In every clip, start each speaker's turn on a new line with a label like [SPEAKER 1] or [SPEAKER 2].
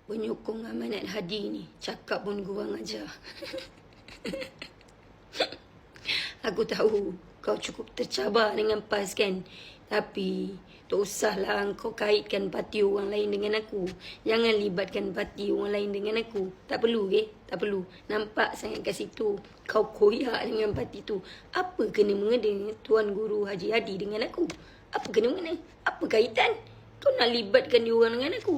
[SPEAKER 1] Penyokong amanat Hadi ni cakap pun kurang ajar. Aku tahu kau cukup tercabar dengan PAS kan. Tapi tak usahlah kau kaitkan parti orang lain dengan aku. Jangan libatkan parti orang lain dengan aku. Tak perlu ke? Tak perlu. Nampak sangat kat situ. Kau koyak dengan parti tu. Apa kena mengena Tuan Guru Haji Hadi dengan aku? Apa kena mengena? Apa kaitan? Kau nak libatkan dia orang dengan aku?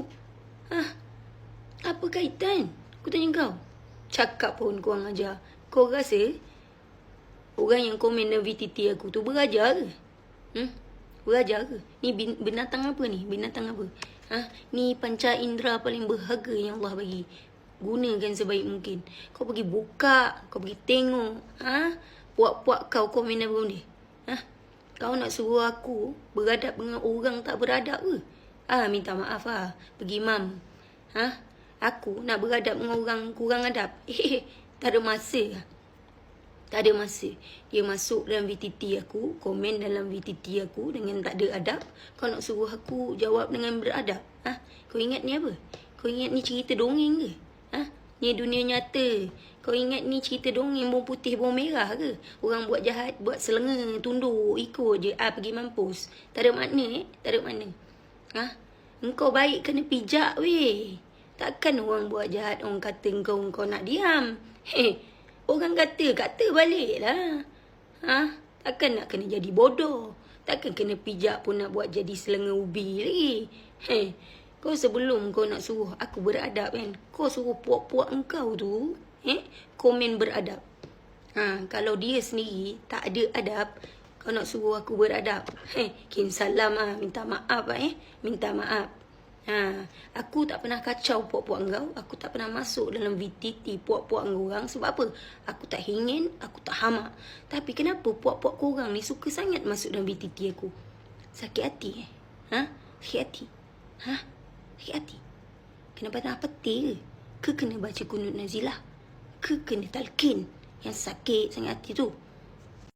[SPEAKER 1] Apa kaitan? Aku tanya kau. Cakap pun kurang ajar. Kau rasa orang yang komen dalam VTT aku tu berajar ke? Berajar ke? Ni binatang apa ni? Binatang apa? Ni panca indera paling berharga yang Allah bagi. Gunakan sebaik mungkin. Kau pergi buka, kau pergi tengok. Puak-puak kau komen apa benda? Kau nak suruh aku beradab dengan orang tak beradab ke? Minta maaf pergi imam. Aku nak beradab dengan orang kurang adab. Tak ada masa. Tak ada masa. Dia masuk dalam VTT aku, komen dalam VTT aku dengan tak ada adab. Kau nak suruh aku jawab dengan beradab. Kau ingat ni apa? Kau ingat ni cerita dongeng ke? Ni dunia nyata. Kau ingat ni cerita dongeng bawang putih bawang merah ke? Orang buat jahat, buat selenga, tunduk, ikut je. Pergi mampus. Tak ada makna Tak ada makna. Engkau baik kena pijak weh. Takkan orang buat jahat, orang kata kau nak diam. Orang kata balik lah. Takkan nak kena jadi bodoh. Takkan kena pijak pun nak buat jadi selenga ubi lagi. Kau sebelum kau nak suruh aku beradab kan, kau suruh puak-puak engkau tu komen beradab. Kalau dia sendiri tak ada adab, kau nak suruh aku beradab. Kim salam minta maaf minta maaf. Aku tak pernah kacau puak-puak engkau. Aku tak pernah masuk dalam VTT puak-puak orang. Sebab apa? Aku tak ingin, aku tak hamak. Tapi kenapa puak-puak korang ni suka sangat masuk dalam VTT aku? Sakit hati Sakit hati Sakit hati. Kena patah peti ke? Kena baca kunut nazilah? Ke kena talqin yang sakit sangat hati tu?